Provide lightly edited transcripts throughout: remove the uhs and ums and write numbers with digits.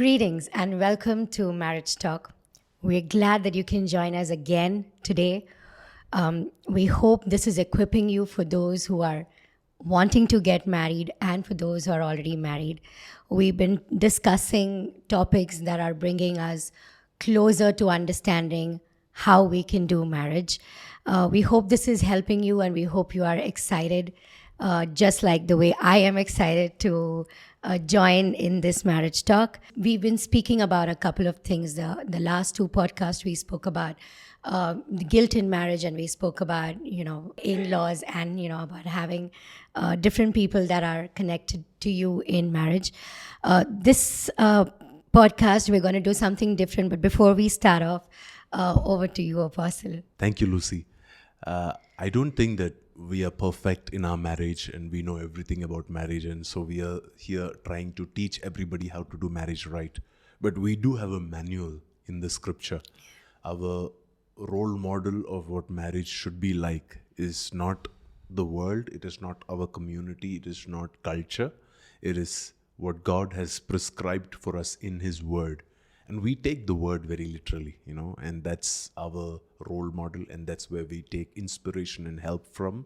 Greetings and welcome to Marriage Talk. We're glad that you can join us again today. We hope this is equipping you for those who are wanting to get married and for those who are already married. We've been discussing topics that are bringing us closer to understanding how we can do marriage. We hope this is helping you and we hope you are excited, just like the way I am excited to join in this marriage talk. We've been speaking about a couple of things. The last two podcasts we spoke about the guilt in marriage, and we spoke about in-laws, and about having different people that are connected to you in marriage. This podcast we're going to do something different, but before we start off, over to you, Apostle. Thank you, Lucy. I don't think that we are perfect in our marriage and we know everything about marriage, and so we are here trying to teach everybody how to do marriage right. But we do have a manual in the scripture. Our role model of what marriage should be like is not the world, it is not our community, it is not culture. It is what God has prescribed for us in His Word. And we take the word very literally, and that's our role model, and that's where we take inspiration and help from.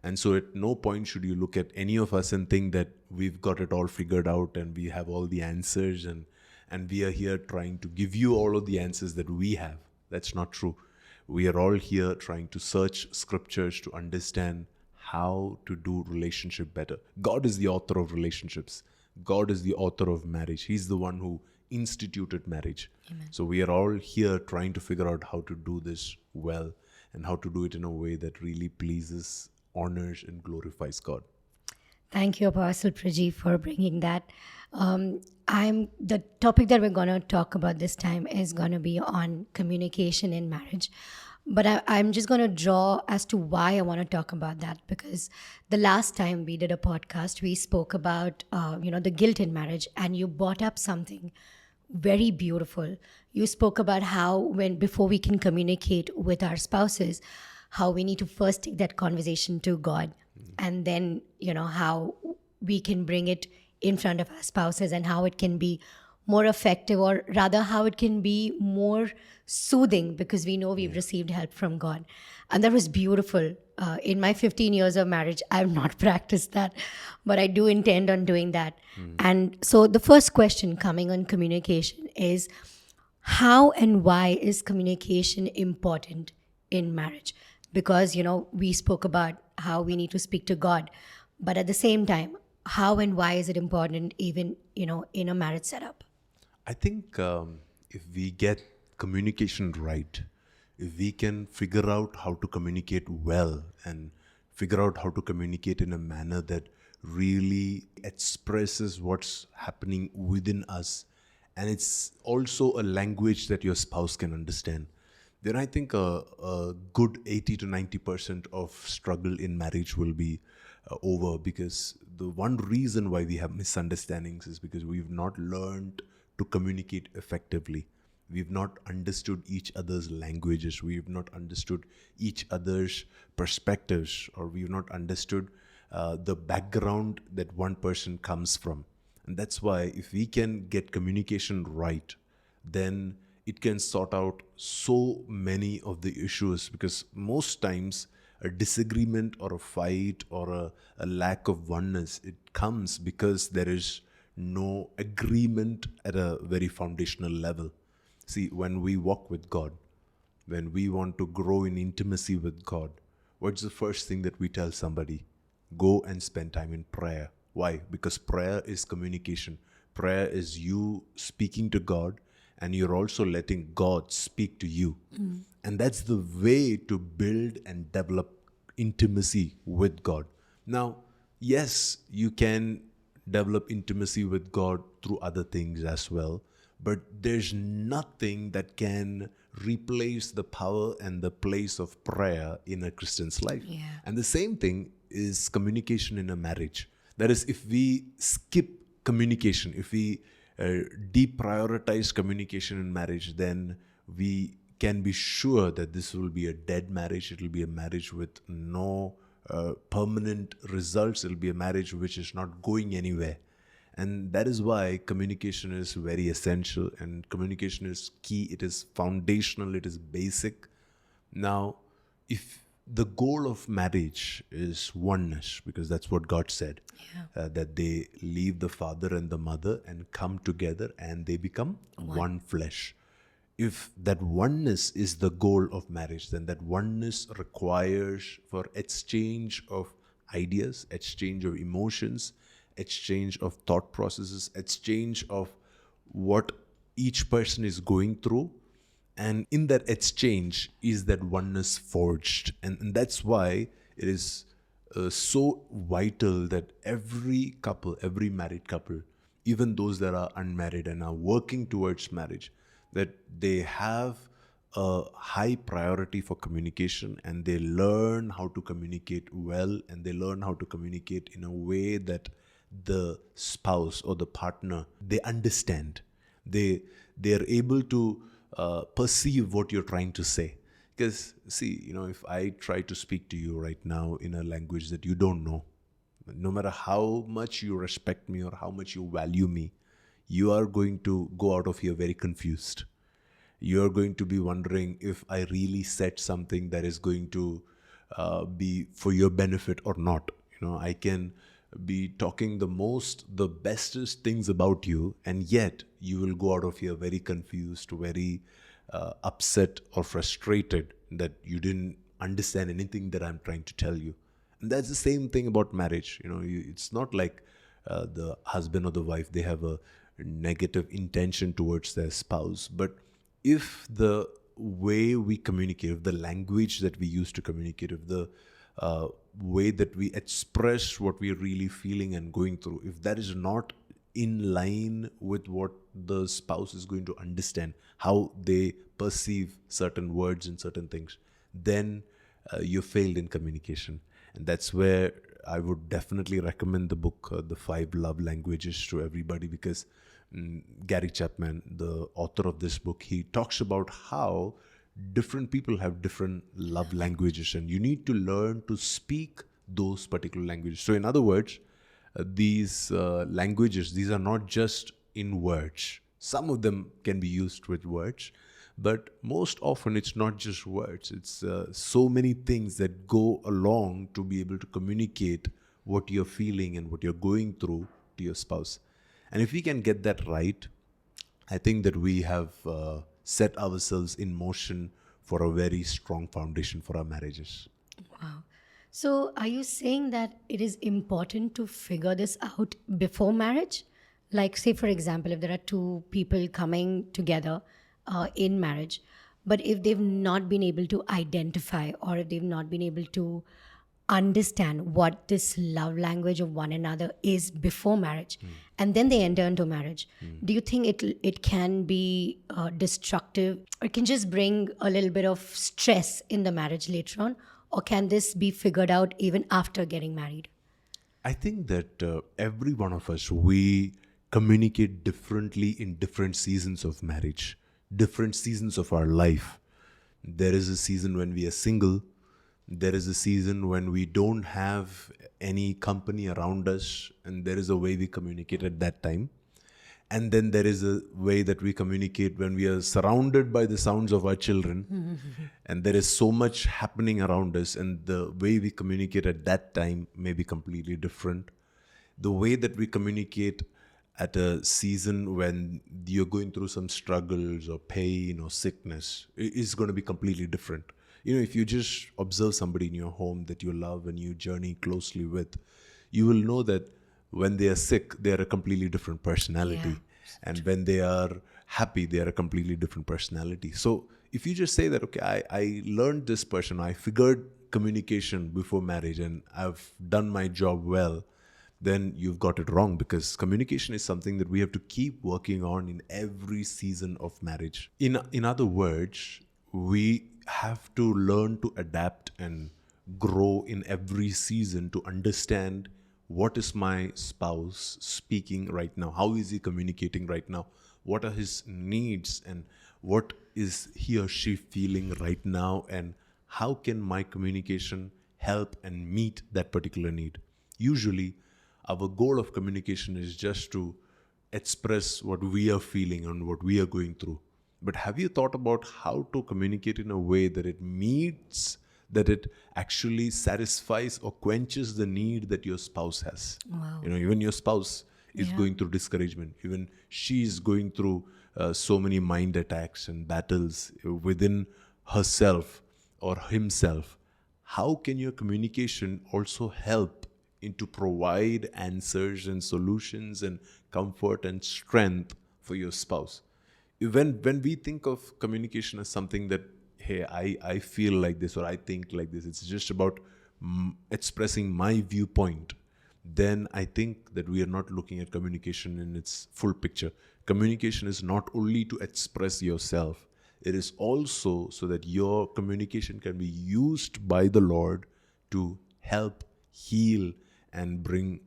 And so at no point should you look at any of us and think that we've got it all figured out and we have all the answers and we are here trying to give you all of the answers that we have. That's not true. We are all here trying to search scriptures to understand how to do relationship better. God is the author of relationships. God is the author of marriage. He's the one who instituted marriage. Amen. So we are all here trying to figure out how to do this well and how to do it in a way that really pleases, honors, and glorifies God. Thank you, Apostle Priji, for bringing that. The topic that we're going to talk about this time is going to be on communication in marriage. But I'm just going to draw as to why I want to talk about that, because the last time we did a podcast, we spoke about, the guilt in marriage, and you brought up something very beautiful. You spoke about how before we can communicate with our spouses, how we need to first take that conversation to God, and then, how we can bring it in front of our spouses and how it can be more effective, or rather how it can be more soothing, because we know we've received help from God. And that was beautiful. In my 15 years of marriage, I have not practiced that, but I do intend on doing that. And so the first question coming on communication is, how and why is communication important in marriage? Because, we spoke about how we need to speak to God, but at the same time, how and why is it important even, in a marriage setup? I think if we get communication right, if we can figure out how to communicate well and figure out how to communicate in a manner that really expresses what's happening within us, and it's also a language that your spouse can understand, then I think a good 80 to 90% of struggle in marriage will be over. Because the one reason why we have misunderstandings is because we've not learned to communicate effectively. We've not understood each other's languages. We've not understood each other's perspectives, or we've not understood the background that one person comes from. And that's why if we can get communication right, then it can sort out so many of the issues. Because most times a disagreement or a fight or a lack of oneness, it comes because there is no agreement at a very foundational level. See, when we walk with God, when we want to grow in intimacy with God, what's the first thing that we tell somebody? Go and spend time in prayer. Why? Because prayer is communication. Prayer is you speaking to God, and you're also letting God speak to you. And that's the way to build and develop intimacy with God. Now, yes, you can develop intimacy with God through other things as well, but there's nothing that can replace the power and the place of prayer in a Christian's life. Yeah. And the same thing is communication in a marriage. That is, if we skip communication, if we deprioritize communication in marriage, then we can be sure that this will be a dead marriage. It will be a marriage with no permanent results. It will be a marriage which is not going anywhere. And that is why communication is very essential, and communication is key. It is foundational, it is basic. Now, if the goal of marriage is oneness, because that's what God said, that they leave the father and the mother and come together and they become one flesh. If that oneness is the goal of marriage, then that oneness requires for exchange of ideas, exchange of emotions, exchange of thought processes, exchange of what each person is going through. And in that exchange is that oneness forged. And that's why it is so vital that every couple, every married couple, even those that are unmarried and are working towards marriage, that they have a high priority for communication, and they learn how to communicate well, and they learn how to communicate in a way that the spouse or the partner, they understand. They are able to perceive what you're trying to say. Because see, if I try to speak to you right now in a language that you don't know, no matter how much you respect me or how much you value me, you are going to go out of here very confused. You're going to be wondering if I really said something that is going to be for your benefit or not. I can be talking the bestest things about you, and yet you will go out of here very confused, very upset or frustrated that you didn't understand anything that I'm trying to tell you. And that's the same thing about marriage. It's not like the husband or the wife, they have a negative intention towards their spouse. But if the way we communicate, if the language that we use to communicate, if the way that we express what we're really feeling and going through, if that is not in line with what the spouse is going to understand, how they perceive certain words and certain things, then you failed in communication. And that's where I would definitely recommend the book, The 5 Love Languages, to everybody, because Gary Chapman, the author of this book, he talks about how different people have different love languages, and you need to learn to speak those particular languages. So in other words, these languages, these are not just in words. Some of them can be used with words, but most often it's not just words. It's so many things that go along to be able to communicate what you're feeling and what you're going through to your spouse. And if we can get that right, I think that we have set ourselves in motion for a very strong foundation for our marriages. Wow. So, are you saying that it is important to figure this out before marriage? Like, say, for example, if there are two people coming together in marriage, but if they've not been able to identify, or if they've not been able to understand what this love language of one another is before marriage, and then they enter into marriage, do you think it can be destructive, or it can just bring a little bit of stress in the marriage later on, or can this be figured out even after getting married? I think that every one of us, we communicate differently in different seasons of marriage, different seasons of our life. There is a season when we are single. There is a season when we don't have any company around us, and there is a way we communicate at that time. And then there is a way that we communicate when we are surrounded by the sounds of our children, and there is so much happening around us, and the way we communicate at that time may be completely different. The way that we communicate at a season when you're going through some struggles or pain or sickness is going to be completely different. If you just observe somebody in your home that you love and you journey closely with, you will know that when they are sick, they are a completely different personality. Yeah. And when they are happy, they are a completely different personality. So if you just say that, okay, I learned this person, I figured communication before marriage, and I've done my job well, then you've got it wrong, because communication is something that we have to keep working on in every season of marriage. In other words, we have to learn to adapt and grow in every season to understand what is my spouse speaking right now, how is he communicating right now, what are his needs, and what is he or she feeling right now, and how can my communication help and meet that particular need. Usually our goal of communication is just to express what we are feeling and what we are going through. But have you thought about how to communicate in a way that it meets, that it actually satisfies or quenches the need that your spouse has? Wow. Even your spouse is Yeah. going through discouragement. Even she is going through so many mind attacks and battles within herself or himself. How can your communication also help to provide answers and solutions and comfort and strength for your spouse? When we think of communication as something that, hey, I feel like this or I think like this, it's just about expressing my viewpoint, then I think that we are not looking at communication in its full picture. Communication is not only to express yourself, it is also so that your communication can be used by the Lord to help heal and bring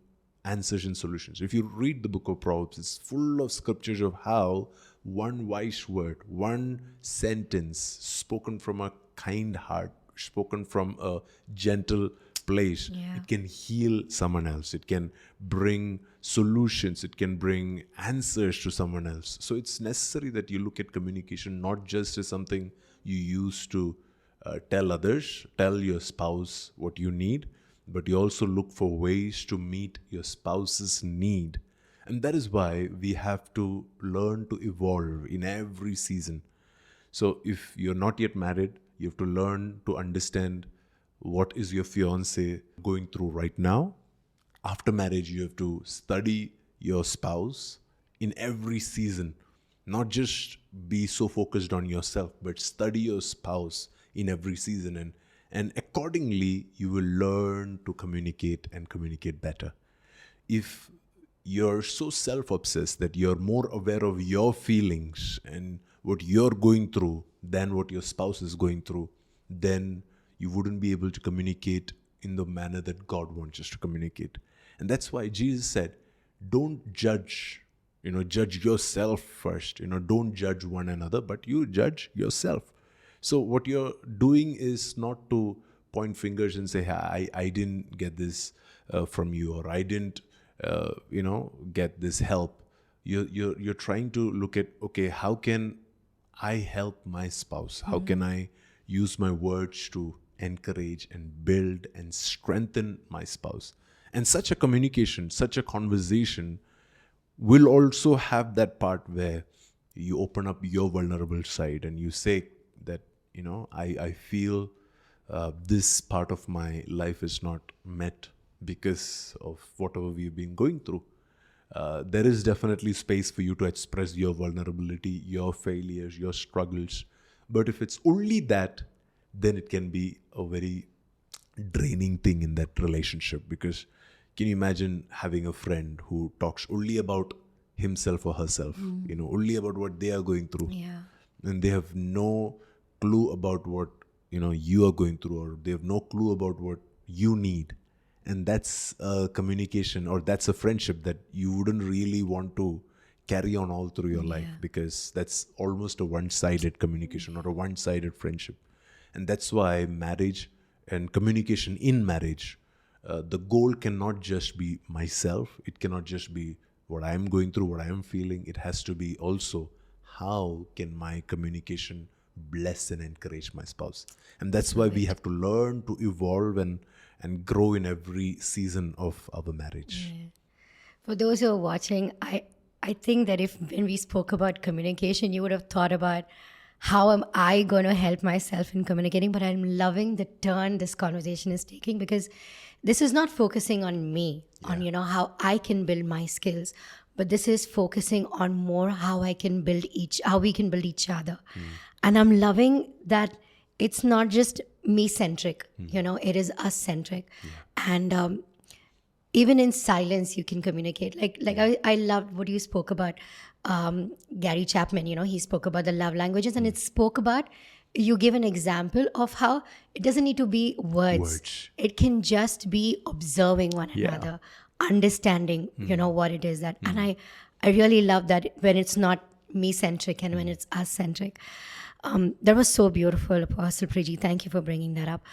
answers and solutions. If you read the book of Proverbs, it's full of scriptures of how one wise word, one sentence spoken from a kind heart, spoken from a gentle place, Yeah. it can heal someone else. It can bring solutions. It can bring answers to someone else. So it's necessary that you look at communication not just as something you use to tell others, tell your spouse what you need, but you also look for ways to meet your spouse's need. And that is why we have to learn to evolve in every season. So if you're not yet married, you have to learn to understand what is your fiance going through right now. After marriage, you have to study your spouse in every season. Not just be so focused on yourself, but study your spouse in every season. And accordingly, you will learn to communicate and communicate better. If you're so self-obsessed that you're more aware of your feelings and what you're going through than what your spouse is going through, then you wouldn't be able to communicate in the manner that God wants us to communicate. And that's why Jesus said, don't judge, judge yourself first. Don't judge one another, but you judge yourself. So what you're doing is not to point fingers and say, hey, I didn't get this from you, or I didn't, get this help. You're trying to look at, okay, how can I help my spouse? How can I use my words to encourage and build and strengthen my spouse? And such a communication, such a conversation will also have that part where you open up your vulnerable side and you say that, I feel this part of my life is not met because of whatever we've been going through. There is definitely space for you to express your vulnerability, your failures, your struggles. But if it's only that, then it can be a very draining thing in that relationship. Because can you imagine having a friend who talks only about himself or herself, only about what they are going through, Yeah. and they have no clue about what you are going through, or they have no clue about what you need? And that's a communication, or that's a friendship that you wouldn't really want to carry on all through your life, because that's almost a one-sided communication or a one-sided friendship. And that's why marriage and communication in marriage, the goal cannot just be myself. It cannot just be what I'm going through, what I am feeling. It has to be also, how can my communication bless and encourage my spouse? And that's why we have to learn to evolve and grow in every season of our marriage. For those who are watching, I think that if when we spoke about communication, you would have thought about how am I going to help myself in communicating. But I'm loving the turn this conversation is taking, because this is not focusing on me, on how I can build my skills, but this is focusing on more how we can build each other. And I'm loving that it's not just me centric, it is us centric. And even in silence you can communicate. I loved what you spoke about, Gary Chapman. He spoke about the love languages, and it spoke about, you give an example of how it doesn't need to be words. It can just be observing one another, understanding what it is that. And I really love that when it's not me centric and when it's us centric. That was so beautiful, Apostle Priji. Thank you for bringing that up.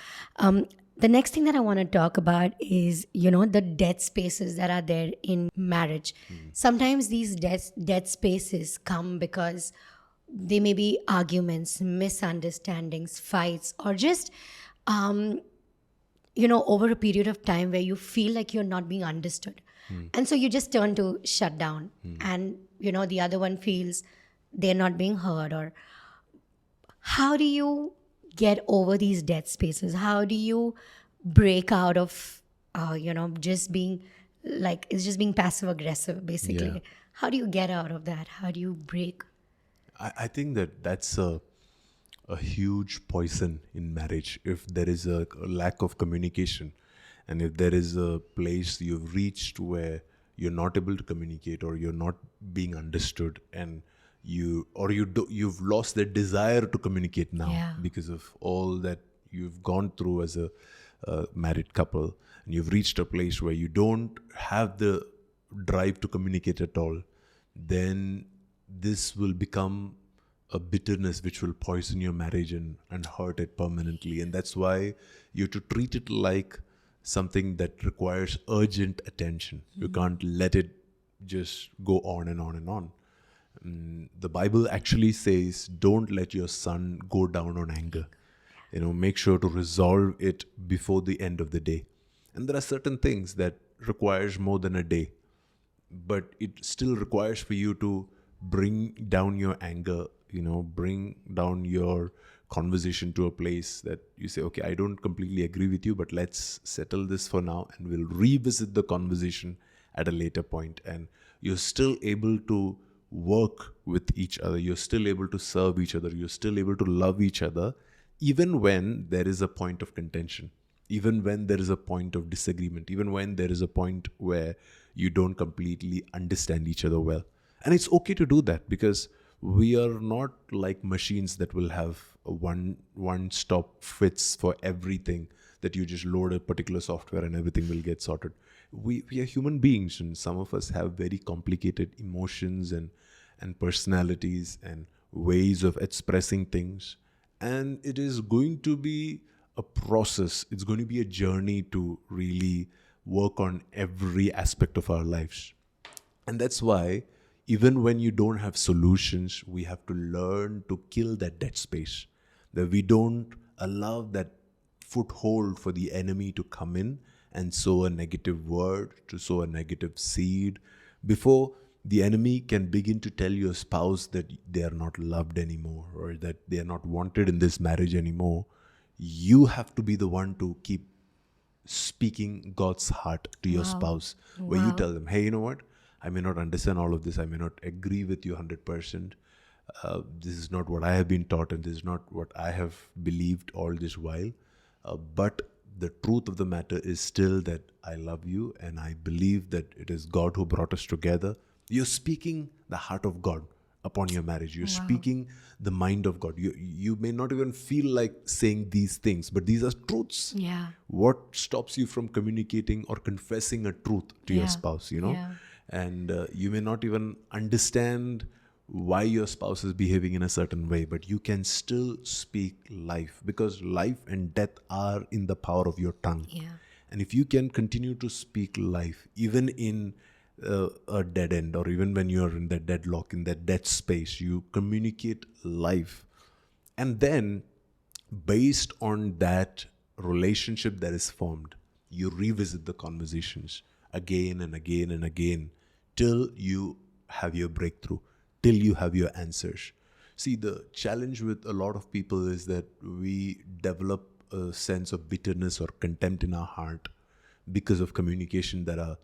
The next thing that I want to talk about is, the dead spaces that are there in marriage. Sometimes these dead spaces come because they may be arguments, misunderstandings, fights, or just, um, over a period of time where you feel like you're not being understood. And so you just turn to shut down. And, the other one feels they're not being heard. Or how do you get over these dead spaces? How do you break out of, just being like, it's just being passive aggressive, Yeah. basically? How do you get out of that? How do you break? I think that that's a huge poison in marriage. If there is a lack of communication, and if there is a place you've reached where you're not able to communicate, or you're not being understood, and you've lost the desire to communicate now Yeah. because of all that you've gone through as a married couple, and you've reached a place where you don't have the drive to communicate at all, then this will become a bitterness which will poison your marriage and hurt it permanently. And that's why you have to treat it like something that requires urgent attention. You can't let it just go on and on and on. The Bible actually says, don't let your sun go down on anger. Make sure to resolve it before the end of the day. And there are certain things that requires more than a day, but it still requires for you to bring down your anger, bring down your conversation to a place that you say, okay, I don't completely agree with you, but let's settle this for now and we'll revisit the conversation at a later point. And you're still able to work with each other, you're still able to serve each other, you're still able to love each other, even when there is a point of contention, even when there is a point of disagreement, even when there is a point where you don't completely understand each other well. And it's okay to do that, because we are not like machines that will have a one stop fits for everything, that you just load a particular software and everything will get sorted. We are human beings, and some of us have very complicated emotions and personalities and ways of expressing things. And it is going to be a process, it's going to be a journey to really work on every aspect of our lives. And that's why, even when you don't have solutions, we have to learn to kill that dead space. That we don't allow that foothold for the enemy to come in and sow a negative word, to sow a negative seed. Before the enemy can begin to tell your spouse that they are not loved anymore, or that they are not wanted in this marriage anymore, you have to be the one to keep speaking God's heart to your Wow. spouse, where you Wow. tell them, hey, you know what? I may not understand all of this. I may not agree with you 100%. This is not what I have been taught, and this is not what I have believed all this while. But the truth of the matter is still that I love you, and I believe that it is God who brought us together. You're speaking the heart of God upon your marriage. You're Wow. speaking the mind of God. You may not even feel like saying these things, but these are truths. Yeah. What stops you from communicating or confessing a truth to your Yeah. spouse, Yeah. And you may not even understand why your spouse is behaving in a certain way, but you can still speak life, because life and death are in the power of your tongue. Yeah. And if you can continue to speak life, even in a dead end, or even when you're in that deadlock, in that dead space, you communicate life. And then, based on that relationship that is formed, you revisit the conversations again and again and again, till you have your breakthrough, till you have your answers. See, the challenge with a lot of people is that we develop a sense of bitterness or contempt in our heart because of communication that are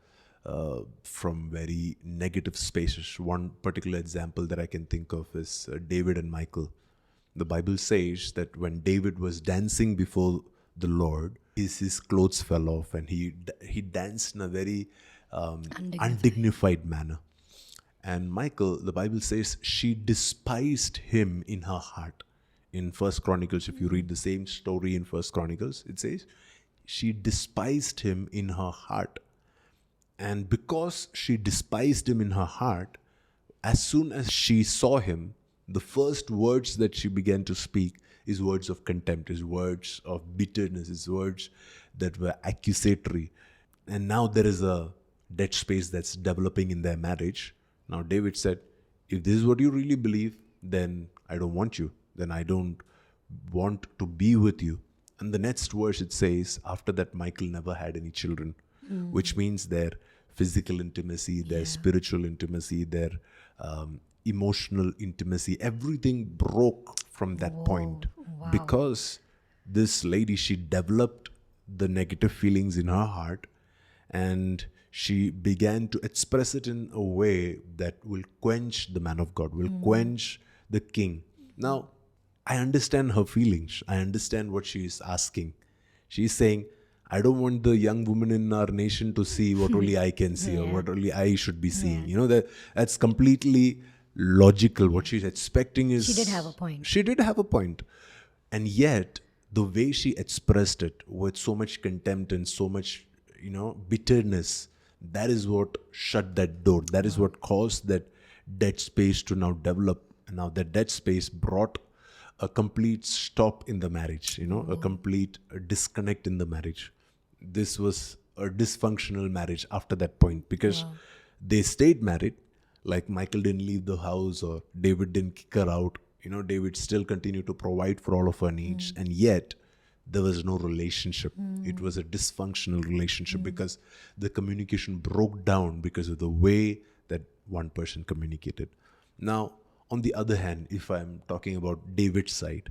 from very negative spaces. One particular example that I can think of is David and Michal. The Bible says that when David was dancing before the Lord, his clothes fell off, and he danced in a very Undignified. undignified manner. And Michal, the Bible says, she despised him in her heart. In First Chronicles, if you read the same story in First Chronicles, it says she despised him in her heart. And because she despised him in her heart, as soon as she saw him, the first words that she began to speak, his words of contempt, his words of bitterness, his words that were accusatory. And now there is a dead space that's developing in their marriage. Now David said, if this is what you really believe, then I don't want you. Then I don't want to be with you. And the next verse it says, after that, Michael never had any children, which means their physical intimacy, their spiritual intimacy, their emotional intimacy, everything broke from that point. Wow. Because this lady, she developed the negative feelings in her heart, and she began to express it in a way that will quench the man of God, will quench the king. Now, I understand her feelings. I understand what she is asking. She's saying, I don't want the young woman in our nation to see what only I can see or what only I should be seeing. You know, that's completely logical. What she's expecting is... She did have a point. She did have a point. And yet, the way she expressed it with so much contempt and so much, bitterness, that is what shut that door. That is what caused that dead space to now develop. And now that dead space brought a complete stop in the marriage, a complete disconnect in the marriage. This was a dysfunctional marriage after that point, because they stayed married. Like Michael didn't leave the house or David didn't kick her out. David still continued to provide for all of her needs. And yet there was no relationship. It was a dysfunctional relationship because the communication broke down because of the way that one person communicated. Now, on the other hand, if I'm talking about David's side,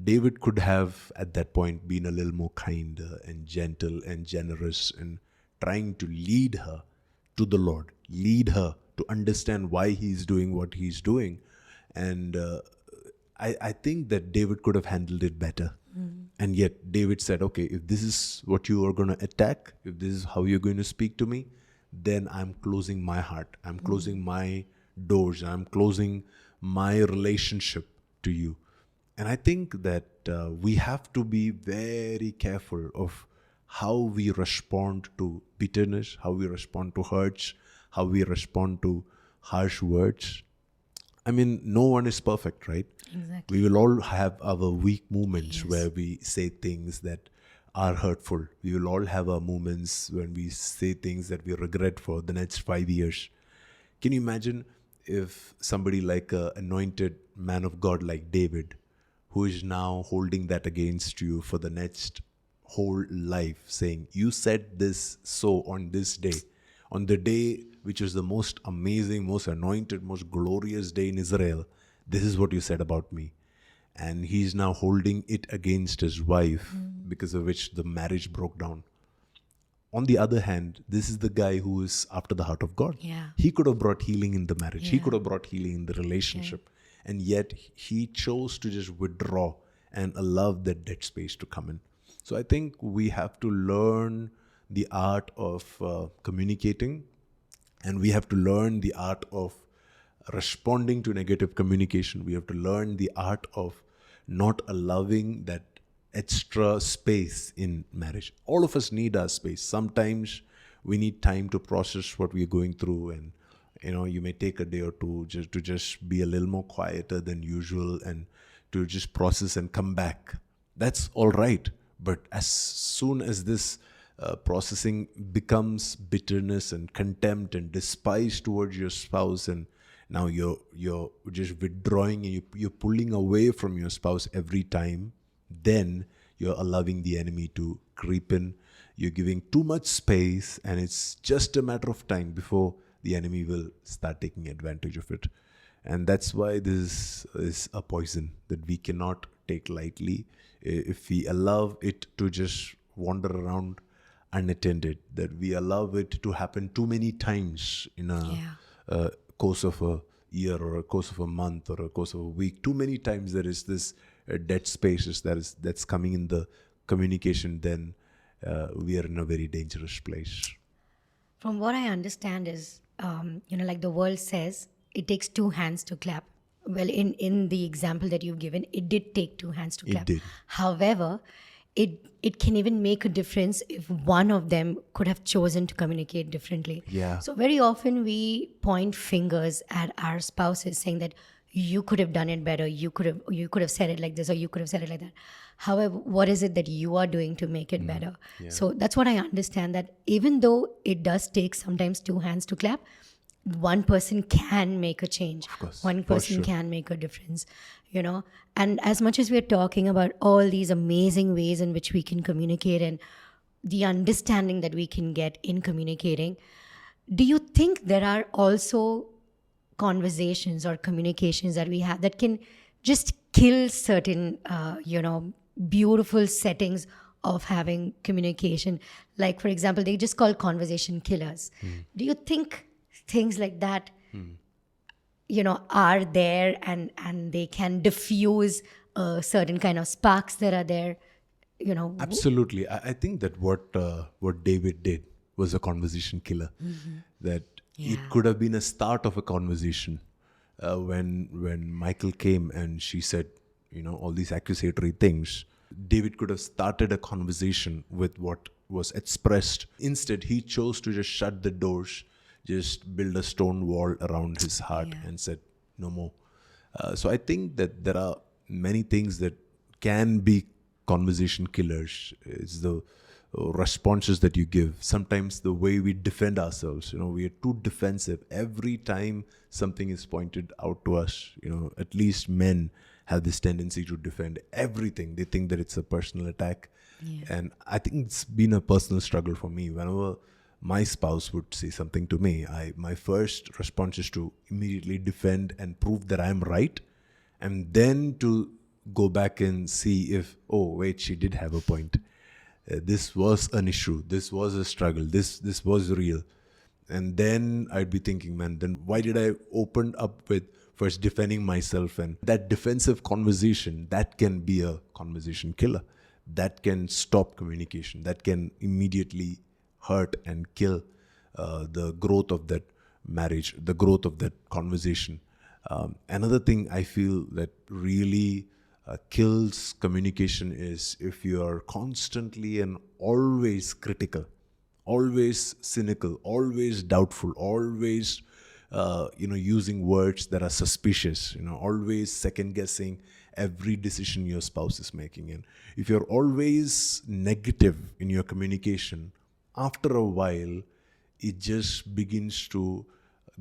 David could have at that point been a little more kinder and gentle and generous and trying to lead her to the Lord, lead her to understand why he's doing what he's doing. And I think that David could have handled it better. And yet David said, okay, if this is what you are going to attack, if this is how you're going to speak to me, then I'm closing my heart. I'm closing my doors. I'm closing my relationship to you. And I think that we have to be very careful of how we respond to bitterness, how we respond to hurts, how we respond to harsh words. I mean, no one is perfect, right? Exactly. We will all have our weak moments where we say things that are hurtful. We will all have our moments when we say things that we regret for the next 5 years. Can you imagine if somebody like an anointed man of God like David, who is now holding that against you for the next whole life, saying, you said this so on this day, on the day which is the most amazing, most anointed, most glorious day in Israel, this is what you said about me. And he's now holding it against his wife, because of which the marriage broke down. On the other hand, this is the guy who is after the heart of God. Yeah. He could have brought healing in the marriage. He Yeah. could have brought healing in the relationship. And yet he chose to just withdraw and allow that dead space to come in. So I think we have to learn the art of communicating, and we have to learn the art of responding to negative communication. We have to learn the art of not allowing that extra space in marriage. All of us need our space. Sometimes we need time to process what we're going through, and you may take a day or two to just be a little more quieter than usual and to just process and come back. That's all right. But as soon as this processing becomes bitterness and contempt and despise towards your spouse, and now you're just withdrawing and you're pulling away from your spouse every time, then you're allowing the enemy to creep in. You're giving too much space, and it's just a matter of time before the enemy will start taking advantage of it. And that's why this is a poison that we cannot take lightly. If we allow it to just wander around unattended, that we allow it to happen too many times in a course of a year or a course of a month or a course of a week, too many times there is this dead spaces that's coming in the communication, then we are in a very dangerous place. From what I understand is, like the world says, it takes two hands to clap. Well, in the example that you've given, it did take two hands to clap. It did. However, it can even make a difference if one of them could have chosen to communicate differently. Yeah. So very often we point fingers at our spouses saying that you could have done it better, you could have said it like this, or you could have said it like that. However, what is it that you are doing to make it better? So that's what I understand, that even though it does take sometimes two hands to clap, one person can make a change, course, one for person sure. can make a difference, and as much as we are talking about all these amazing ways in which we can communicate and the understanding that we can get in communicating, do you think there are also conversations or communications that we have that can just kill certain beautiful settings of having communication? Like, for example, they just call conversation killers. Do you think things like that are there, and they can diffuse certain kind of sparks that are there? Absolutely. I think that what David did was a conversation killer. That it Yeah. could have been a start of a conversation when Michael came and she said, all these accusatory things. David could have started a conversation with what was expressed. Instead, he chose to just shut the doors, just build a stone wall around his heart, Yeah. and said, no more. So I think that there are many things that can be conversation killers. It's the responses that you give. Sometimes the way we defend ourselves, we are too defensive. Every time something is pointed out to us, at least men have this tendency to defend everything. They think that it's a personal attack. Yeah. And I think it's been a personal struggle for me. Whenever my spouse would say something to me, my first response is to immediately defend and prove that I'm right, and then to go back and see if, oh wait, she did have a point. This was an issue. This was a struggle. This was real. And then I'd be thinking, man, then why did I open up with first defending myself? And that defensive conversation, that can be a conversation killer. That can stop communication. That can immediately hurt and kill the growth of that marriage, the growth of that conversation. Another thing I feel that really kills communication is if you are constantly and always critical, always cynical, always doubtful, always using words that are suspicious, always second guessing every decision your spouse is making. And if you're always negative in your communication, after a while it just begins to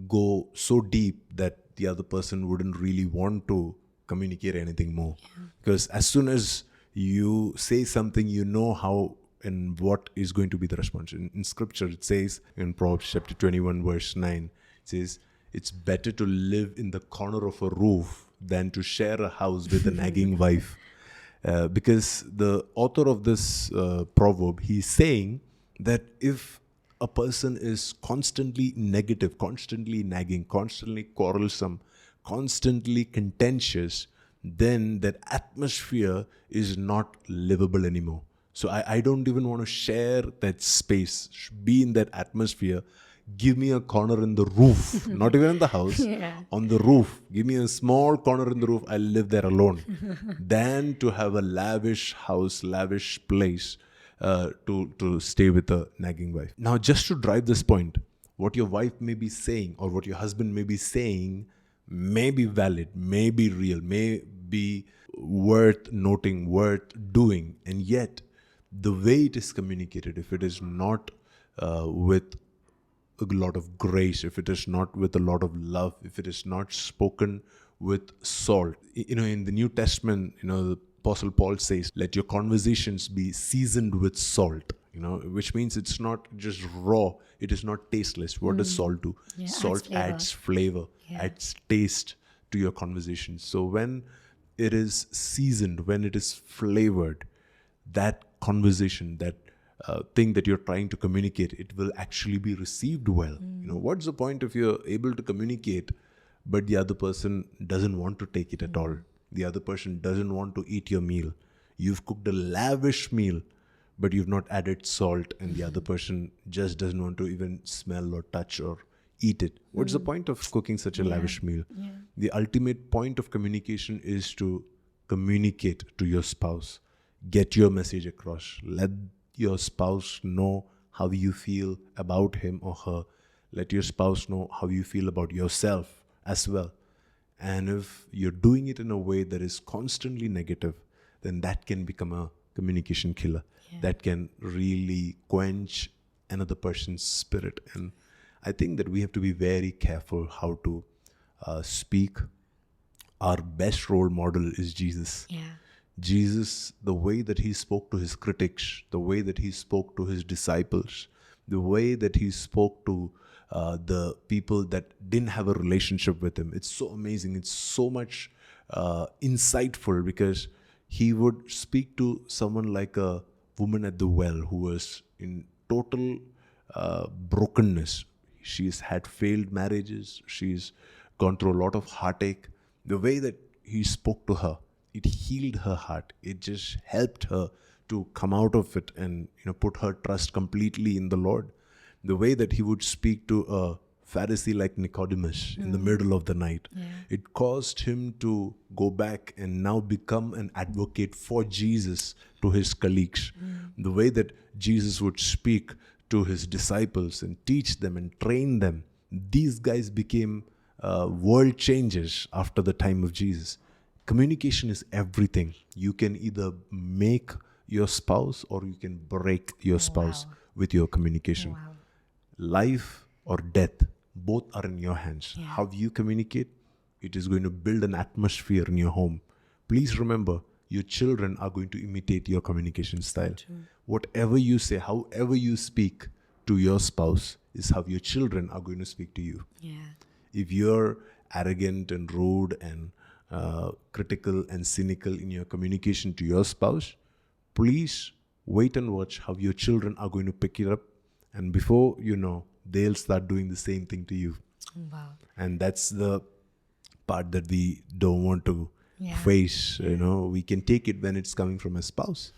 go so deep that the other person wouldn't really want to communicate anything more. Because as soon as you say something, how and what is going to be the response. In scripture, it says in Proverbs chapter 21, verse 9, it says, it's better to live in the corner of a roof than to share a house with a nagging wife. Because the author of this proverb, he's saying that if a person is constantly negative, constantly nagging, constantly quarrelsome, constantly contentious, then that atmosphere is not livable anymore. So I don't even want to share that space, be in that atmosphere. Give me a corner in the roof, not even in the house, Yeah. on the roof. Give me a small corner in the roof. I'll live there alone. Than to have a lavish house, lavish place to stay with a nagging wife. Now, just to drive this point, what your wife may be saying or what your husband may be saying may be valid, may be real, may be worth noting, worth doing. And yet, the way it is communicated, if it is not with a lot of grace, if it is not with a lot of love, if it is not spoken with salt. In the New Testament, the Apostle Paul says, let your conversations be seasoned with salt, which means it's not just raw, it is not tasteless. What does salt do? Yeah, Salt adds flavor, Yeah. adds taste to your conversation. So when it is seasoned, when it is flavored, that conversation, that thing that you're trying to communicate, it will actually be received well. What's the point if you're able to communicate, but the other person doesn't want to take it at all? The other person doesn't want to eat your meal. You've cooked a lavish meal, but you've not added salt, and the other person just doesn't want to even smell or touch or eat it. What's the point of cooking such a lavish meal? Yeah. The ultimate point of communication is to communicate to your spouse. Get your message across. Let your spouse know how you feel about him or her. Let your spouse know how you feel about yourself as well. And if you're doing it in a way that is constantly negative, then that can become a communication killer. That can really quench another person's spirit. And I think that we have to be very careful how to speak. Our best role model is Jesus. Yeah. Jesus, the way that he spoke to his critics, the way that he spoke to his disciples, the way that he spoke to the people that didn't have a relationship with him. It's so amazing. It's so much insightful, because he would speak to someone like a woman at the well who was in total brokenness. She's had failed marriages. She's gone through a lot of heartache. The way that he spoke to her, it healed her heart. It just helped her to come out of it and put her trust completely in the Lord. The way that he would speak to a Pharisee like Nicodemus in the middle of the night, it caused him to go back and now become an advocate for Jesus to his colleagues. The way that Jesus would speak to his disciples and teach them and train them, these guys became world changers after the time of Jesus. Communication is everything. You can either make your spouse or you can break your spouse with your communication. Life or death, both are in your hands. How you communicate, it is going to build an atmosphere in your home. Please remember, your children are going to imitate your communication style. Whatever you say, however you speak to your spouse is how your children are going to speak to you. If you're arrogant and rude and critical and cynical in your communication to your spouse, please wait and watch how your children are going to pick it up. And before you know, they'll start doing the same thing to you. And that's the part that we don't want to face. We can take it when it's coming from a spouse.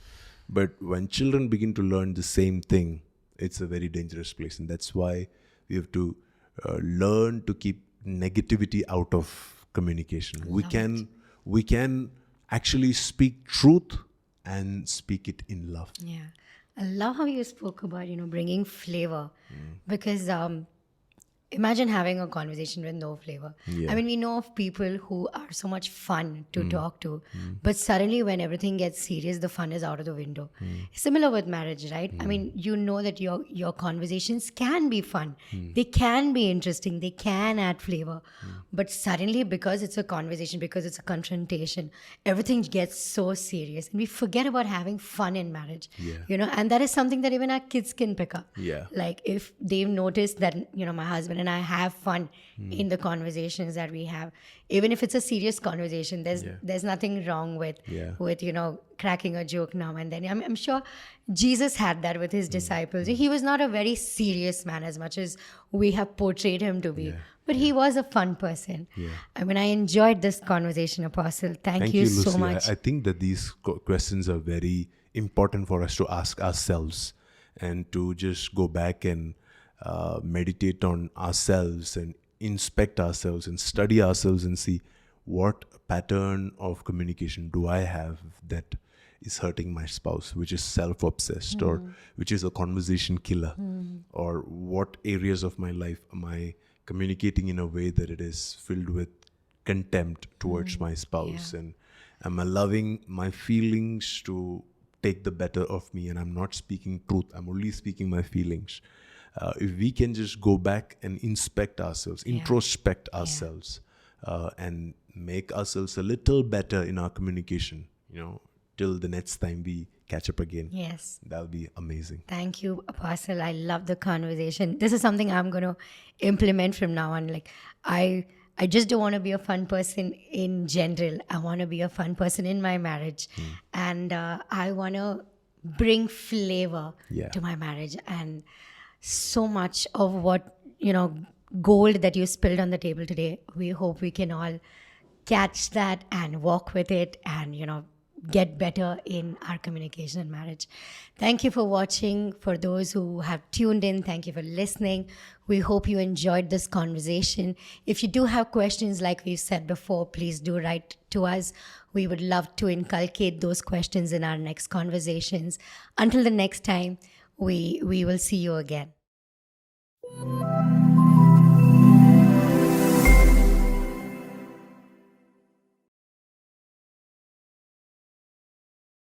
But when children begin to learn the same thing, it's a very dangerous place. And that's why we have to learn to keep negativity out of communication. We can actually speak truth and speak it in love. I love how you spoke about, bringing flavor, because imagine having a conversation with no flavor. I mean, we know of people who are so much fun to talk to, but suddenly when everything gets serious, the fun is out of the window. Similar with marriage, right? I mean, that your conversations can be fun. They can be interesting. They can add flavor. But suddenly, because it's a conversation, because it's a confrontation, everything gets so serious. And we forget about having fun in marriage, and that is something that even our kids can pick up. Like if they've noticed that, my husband and I have fun in the conversations that we have, even if it's a serious conversation, there's nothing wrong with cracking a joke now and then. I'm sure Jesus had that with his disciples. He was not a very serious man as much as we have portrayed him to be, but he was a fun person. I mean, I enjoyed this conversation, Apostle. Thank you, Lucy. so much. I think that these questions are very important for us to ask ourselves and to just go back and meditate on ourselves and inspect ourselves and study ourselves and see what pattern of communication do I have that is hurting my spouse, which is self-obsessed or which is a conversation killer, or what areas of my life am I communicating in a way that it is filled with contempt towards my spouse, and am I allowing my feelings to take the better of me, and I'm not speaking truth, I'm only speaking my feelings. If we can just go back and inspect ourselves, introspect ourselves, and make ourselves a little better in our communication, till the next time we catch up again. That'll be amazing. Thank you, Apostle. I love the conversation. This is something I'm going to implement from now on. Like, I just don't want to be a fun person in general. I want to be a fun person in my marriage. And I want to bring flavor to my marriage. And so much of what, gold that you spilled on the table today, we hope we can all catch that and walk with it and, get better in our communication and marriage. Thank you for watching. For those who have tuned in, thank you for listening. We hope you enjoyed this conversation. If you do have questions, like we've said before, please do write to us. We would love to inculcate those questions in our next conversations. Until the next time, we will see you again.